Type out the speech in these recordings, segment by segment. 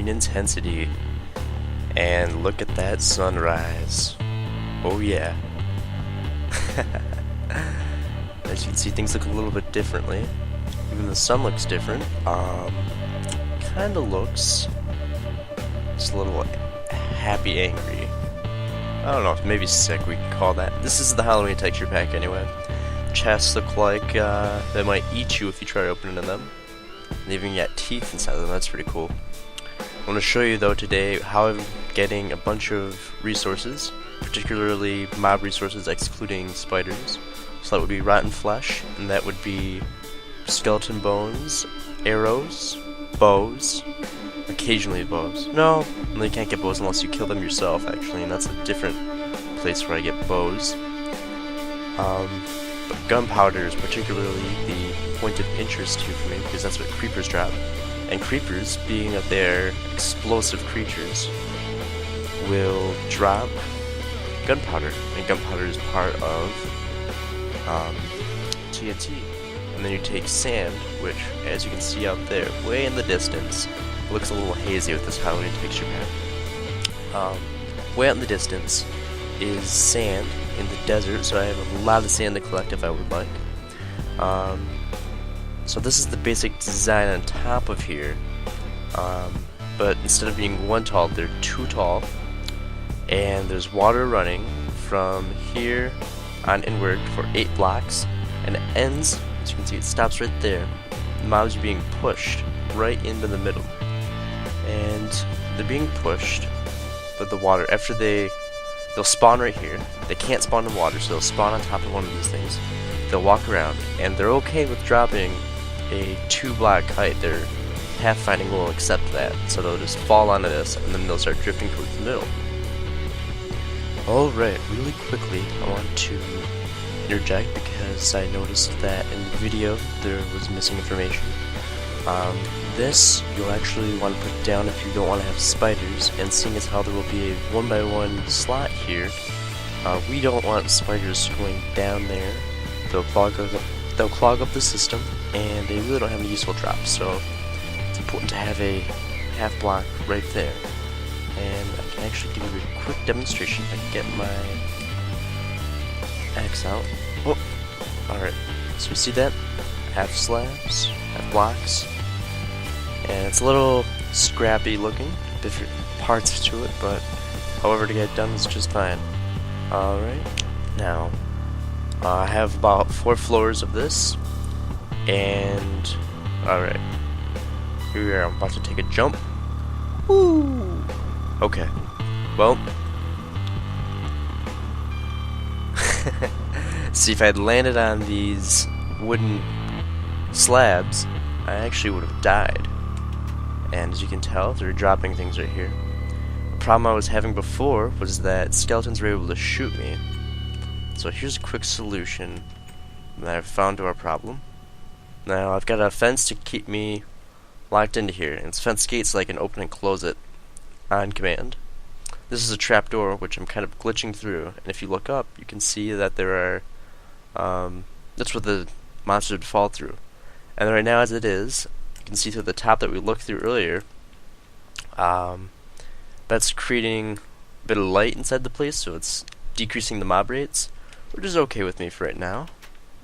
SereneIntensity. And look at that sunrise. Oh yeah. As you can see, things look a little bit differently. Even the sun looks different. Kinda looks just a little happy angry. I don't know, maybe sick we can call that. This is the Halloween texture pack anyway. Chests look like they might eat you if you try opening them. They even got teeth inside of them, that's pretty cool. I want to show you though today how I'm getting a bunch of resources, particularly mob resources excluding spiders. So that would be rotten flesh, and that would be skeleton bones, arrows, bows, occasionally bows. No, you can't get bows unless you kill them yourself actually, and that's a different place where I get bows. But gunpowder is particularly the point of interest here for me because that's what creepers drop. And creepers, being that they're explosive creatures, will drop gunpowder. And gunpowder is part of TNT. And then you take sand, which, as you can see out there, way in the distance, looks a little hazy with this Halloween texture pack. Way out in the distance is sand in the desert, so I have a lot of sand to collect if I would like. So this is the basic design on top of here, but instead of being one tall, they're two tall, and there's water running from here on inward for 8 blocks, and it ends, as you can see, it stops right there. The mobs are being pushed right into the middle, and they're being pushed, but the water, after they'll spawn right here. They can't spawn in water, so they'll spawn on top of one of these things. They'll walk around, and they're okay with dropping a 2-block height. Their pathfinding will accept that, so they'll just fall onto this, and then they'll start drifting towards the middle. Alright, really quickly, I want to interject because I noticed that in the video there was missing information. This you'll actually want to put down if you don't want to have spiders, and seeing as how there will be a 1x1 slot here, we don't want spiders going down there. They'll clog up the system, and they really don't have any useful drops, so it's important to have a half block right there. And I can actually give you a quick demonstration. I can get my axe out. Oh, alright, so you see that? Half slabs, half blocks. And it's a little scrappy looking, different parts to it, but however to get it done is just fine. Alright, now I have about 4 floors of this, and alright, here we are. I'm about to take a jump. Woo! Okay, well, see, if I had landed on these wooden slabs, I actually would have died. And as you can tell, they're dropping things right here. The problem I was having before was that skeletons were able to shoot me. So here's a quick solution that I've found to our problem. Now I've got a fence to keep me locked into here, and it's fence gates so I can open and close it on command. This is a trapdoor which I'm kind of glitching through, and if you look up you can see that there are that's where the monster would fall through. And right now as it is, you can see through the top that we looked through earlier, that's creating a bit of light inside the place, so it's decreasing the mob rates, which is okay with me for right now,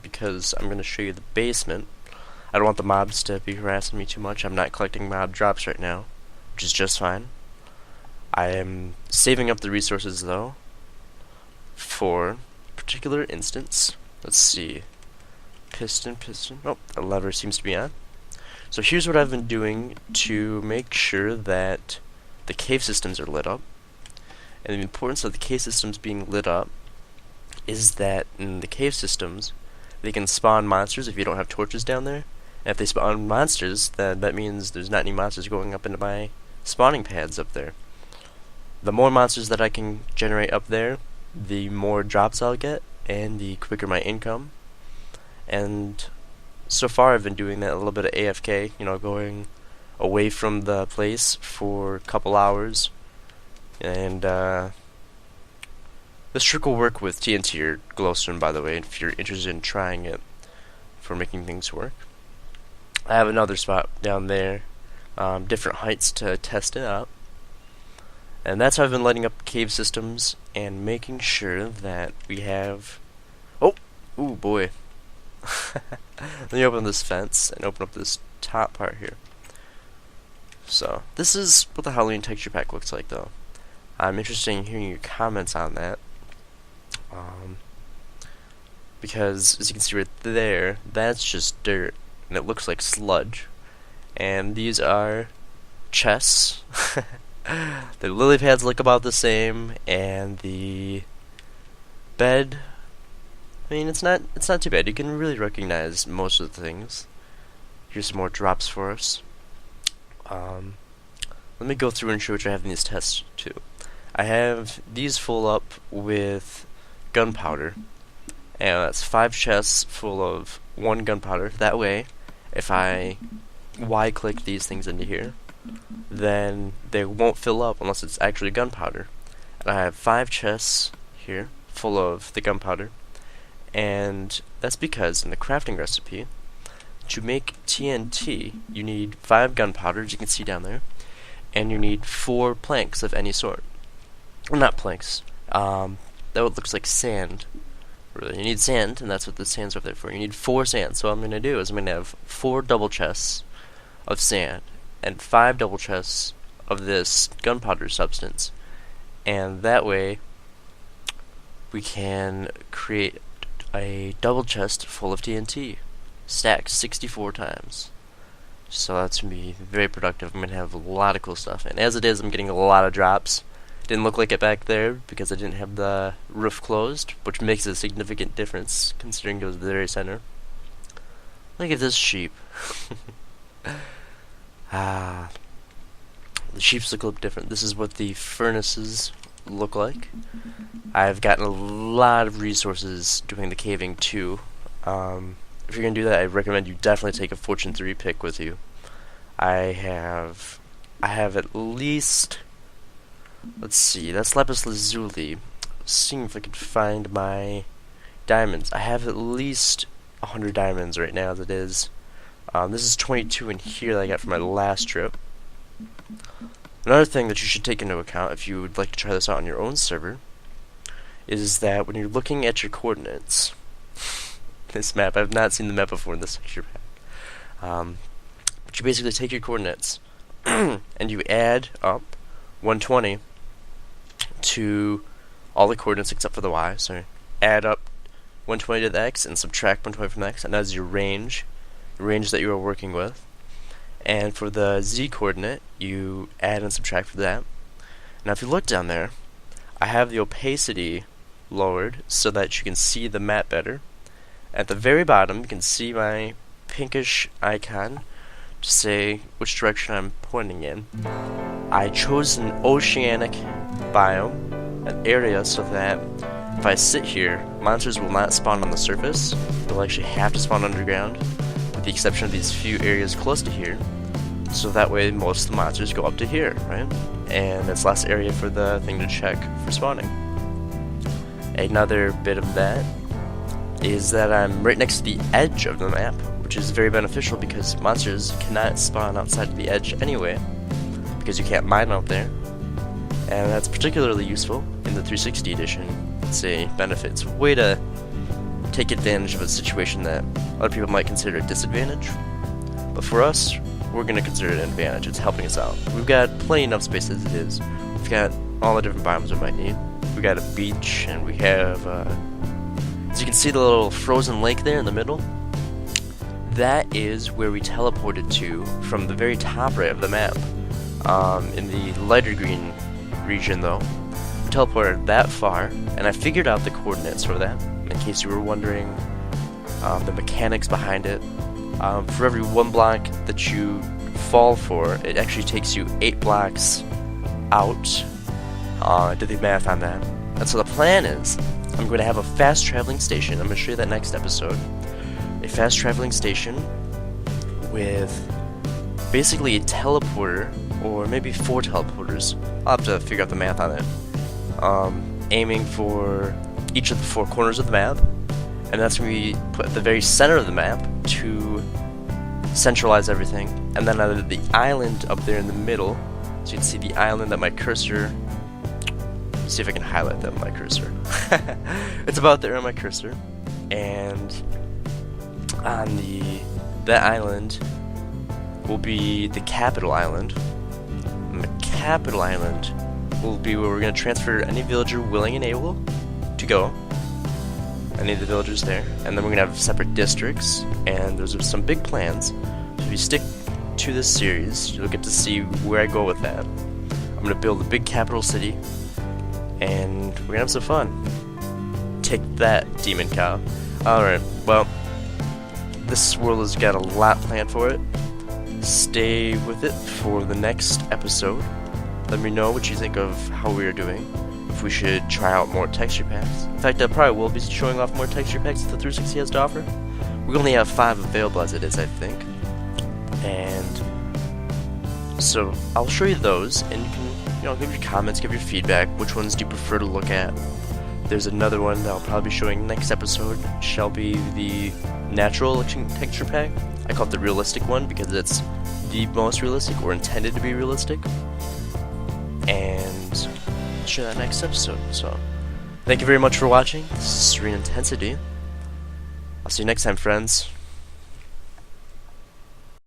because I'm going to show you the basement. I don't want the mobs to be harassing me too much. I'm not collecting mob drops right now, which is just fine. I am saving up the resources though, for a particular instance. Let's see. Piston. Oh, the lever seems to be on. So here's what I've been doing to make sure that the cave systems are lit up. And the importance of the cave systems being lit up is that in the cave systems, they can spawn monsters if you don't have torches down there. And if they spawn monsters, then that means there's not any monsters going up into my spawning pads up there. The more monsters that I can generate up there, the more drops I'll get, and the quicker my income. And so far I've been doing that a little bit of AFK, you know, going away from the place for a couple hours. And this trick will work with TNT or glowstone, by the way, if you're interested in trying it for making things work. I have another spot down there different heights to test it out. And that's how I've been lighting up cave systems and making sure that we have... Oh! Ooh, boy. Let me open this fence and open up this top part here. So, this is what the Halloween texture pack looks like, though. I'm interested in hearing your comments on that. Because, as you can see right there, that's just dirt, and it looks like sludge. And these are chests. The lily pads look about the same, and the bed, I mean, it's not too bad. You can really recognize most of the things. Here's some more drops for us. Let me go through and show what I have in these tests too. I have these full up with gunpowder, and that's 5 chests full of 1 gunpowder. That way, if I Y-click these things into here, then they won't fill up unless it's actually gunpowder. And I have 5 chests here full of the gunpowder, and that's because in the crafting recipe, to make TNT, you need 5 gunpowder, as you can see down there, and you need 4 planks of any sort. Well, not planks. That would looks like sand. Really, you need sand, and that's what the sand's up there for. You need 4 sand. So what I'm going to do is I'm going to have 4 double chests of sand and 5 double chests of this gunpowder substance, and that way we can create a double chest full of TNT, stacked 64 times. So that's going to be very productive. I'm going to have a lot of cool stuff, and as it is, I'm getting a lot of drops. Didn't look like it back there because I didn't have the roof closed, which makes a significant difference considering it was the very center. Look at this sheep. The sheeps look different. This is what the furnaces look like. I've gotten a lot of resources doing the caving too. If you're gonna do that, I recommend you definitely take a Fortune 3 pick with you. I have at least, let's see, that's lapis lazuli. Seeing if I could find my diamonds. I have at least 100 diamonds right now as it is. This is 22 in here that I got from my last trip. Another thing that you should take into account if you would like to try this out on your own server is that when you're looking at your coordinates, this map, I've not seen the map before in this texture pack, but you basically take your coordinates and you add up 120 to all the coordinates except for the y, so add up 120 to the x and subtract 120 from the x, and that's your range that you are working with. And for the z coordinate, you add and subtract for that. Now if you look down there, I have the opacity lowered so that you can see the map better. At the very bottom, you can see my pinkish icon to say which direction I'm pointing in. I chose an oceanic biome, an area, so that if I sit here, monsters will not spawn on the surface. They'll actually have to spawn underground, with the exception of these few areas close to here. So that way most of the monsters go up to here, right? And it's less area for the thing to check for spawning. Another bit of that is that I'm right next to the edge of the map, which is very beneficial because monsters cannot spawn outside of the edge anyway, because you can't mine out there. And that's particularly useful in the 360 edition. It's a benefit. It's a way to take advantage of a situation that other people might consider a disadvantage. But for us, we're going to consider it an advantage. It's helping us out. We've got plenty enough space as it is. We've got all the different biomes we might need. We've got a beach, and we have, as you can see the little frozen lake there in the middle. That is where we teleported to from the very top right of the map. In the lighter green region though, we teleported that far, and I figured out the coordinates for that, in case you were wondering the mechanics behind it. For every 1 block that you fall for, it actually takes you 8 blocks out. Did the math on that. And so the plan is, I'm going to have a fast traveling station. I'm going to show you that next episode. A fast traveling station with basically a teleporter, or maybe 4 teleporters. I'll have to figure out the math on it. Aiming for each of the 4 corners of the map, and that's going to be put at the very center of the map to centralize everything, and then out of the island up there in the middle, so you can see the island that my cursor. See if I can highlight that with my cursor. It's about there on my cursor, and on that island will be the capital island. And the capital island will be where we're going to transfer any villager willing and able to go. Any of the villagers there, and then we're going to have separate districts, and those are some big plans. So if you stick to this series, you'll get to see where I go with that. I'm going to build a big capital city, and we're going to have some fun. Take that, Demon Cow. Alright, well, this world has got a lot planned for it. Stay with it for the next episode. Let me know what you think of how we are doing. If we should try out more texture packs. In fact, I probably will be showing off more texture packs that the 360 has to offer. We only have 5 available as it is, I think. And so I'll show you those, and you can, give your comments, give your feedback. Which ones do you prefer to look at? There's another one that I'll probably be showing next episode. Shall be the natural texture pack. I call it the realistic one because it's the most realistic, or intended to be realistic. And I'll share that next episode. So, thank you very much for watching. This is SereneIntensity. I'll see you next time, friends.